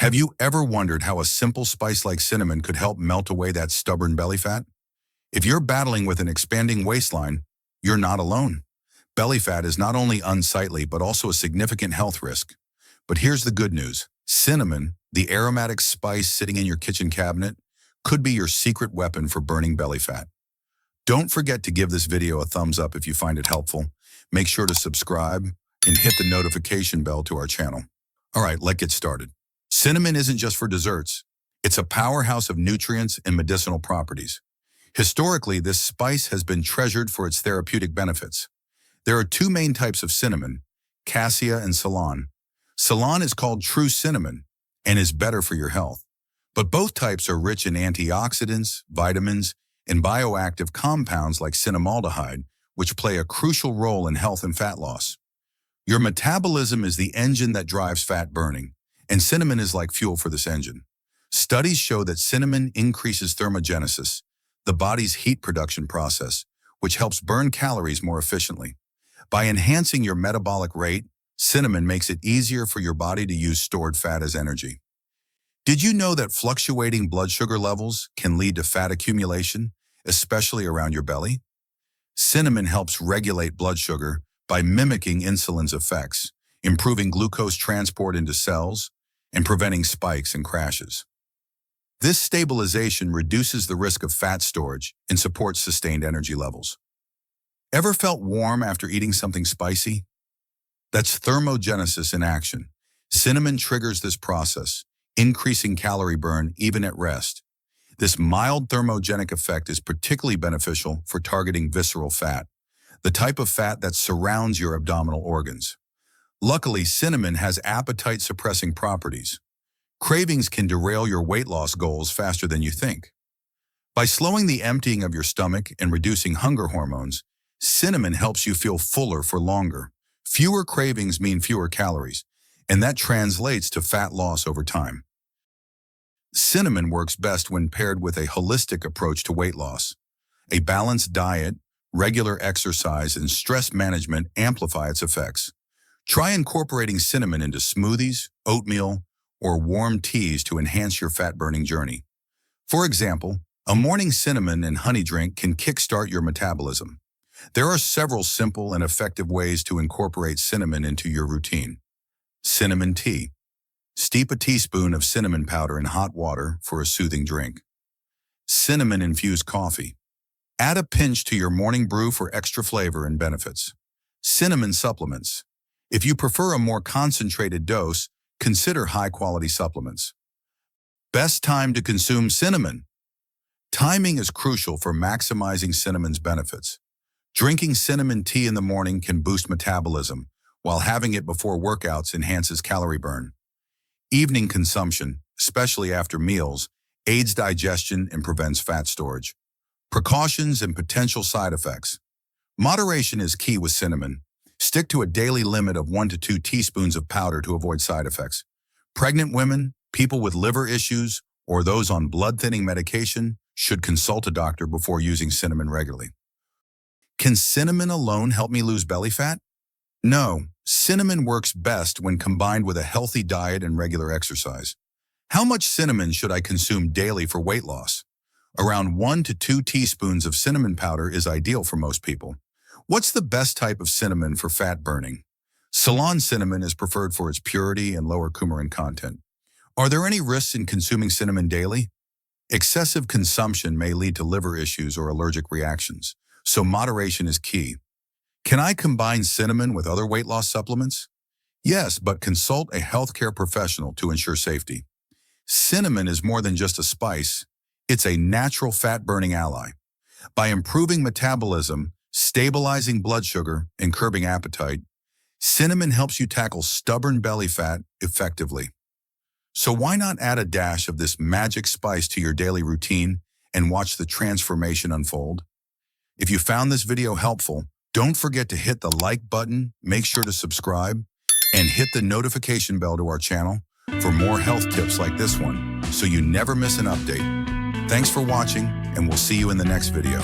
Have you ever wondered how a simple spice like cinnamon could help melt away that stubborn belly fat? If you're battling with an expanding waistline, you're not alone. Belly fat is not only unsightly but also a significant health risk. But here's the good news. Cinnamon, the aromatic spice sitting in your kitchen cabinet, could be your secret weapon for burning belly fat. Don't forget to give this video a thumbs up if you find it helpful. Make sure to subscribe and hit the notification bell to our channel. All right, let's get started. Cinnamon isn't just for desserts. It's a powerhouse of nutrients and medicinal properties. Historically, this spice has been treasured for its therapeutic benefits. There are two main types of cinnamon, cassia and Ceylon. Ceylon is called true cinnamon and is better for your health. But both types are rich in antioxidants, vitamins, and bioactive compounds like cinnamaldehyde, which play a crucial role in health and fat loss. Your metabolism is the engine that drives fat burning, and cinnamon is like fuel for this engine. Studies show that cinnamon increases thermogenesis, the body's heat production process, which helps burn calories more efficiently. By enhancing your metabolic rate, cinnamon makes it easier for your body to use stored fat as energy. Did you know that fluctuating blood sugar levels can lead to fat accumulation, especially around your belly? Cinnamon helps regulate blood sugar by mimicking insulin's effects, improving glucose transport into cells, and preventing spikes and crashes. This stabilization reduces the risk of fat storage and supports sustained energy levels. Ever felt warm after eating something spicy? That's thermogenesis in action. Cinnamon triggers this process, increasing calorie burn even at rest. This mild thermogenic effect is particularly beneficial for targeting visceral fat, the type of fat that surrounds your abdominal organs. Luckily, cinnamon has appetite-suppressing properties. Cravings can derail your weight loss goals faster than you think. By slowing the emptying of your stomach and reducing hunger hormones, cinnamon helps you feel fuller for longer. Fewer cravings mean fewer calories, and that translates to fat loss over time. Cinnamon works best when paired with a holistic approach to weight loss. A balanced diet, regular exercise, and stress management amplify its effects. Try incorporating cinnamon into smoothies, oatmeal, or warm teas to enhance your fat-burning journey. For example, a morning cinnamon and honey drink can kickstart your metabolism. There are several simple and effective ways to incorporate cinnamon into your routine. Cinnamon tea. Steep a teaspoon of cinnamon powder in hot water for a soothing drink. Cinnamon-infused coffee. Add a pinch to your morning brew for extra flavor and benefits. Cinnamon supplements. If you prefer a more concentrated dose, consider high-quality supplements. Best time to consume cinnamon. Timing is crucial for maximizing cinnamon's benefits. Drinking cinnamon tea in the morning can boost metabolism, while having it before workouts enhances calorie burn. Evening consumption, especially after meals, aids digestion and prevents fat storage. Precautions and potential side effects. Moderation is key with cinnamon. Stick to a daily limit of 1 to 2 teaspoons of powder to avoid side effects. Pregnant women, people with liver issues, or those on blood-thinning medication should consult a doctor before using cinnamon regularly. Can cinnamon alone help me lose belly fat? No, cinnamon works best when combined with a healthy diet and regular exercise. How much cinnamon should I consume daily for weight loss? Around 1 to 2 teaspoons of cinnamon powder is ideal for most people. What's the best type of cinnamon for fat burning? Ceylon cinnamon is preferred for its purity and lower coumarin content. Are there any risks in consuming cinnamon daily? Excessive consumption may lead to liver issues or allergic reactions, so moderation is key. Can I combine cinnamon with other weight loss supplements? Yes, but consult a healthcare professional to ensure safety. Cinnamon is more than just a spice. It's a natural fat-burning ally. By improving metabolism, stabilizing blood sugar, and curbing appetite, cinnamon helps you tackle stubborn belly fat effectively. So why not add a dash of this magic spice to your daily routine and watch the transformation unfold? If you found this video helpful, don't forget to hit the like button, make sure to subscribe, and hit the notification bell to our channel for more health tips like this one, so you never miss an update. Thanks for watching, and we'll see you in the next video.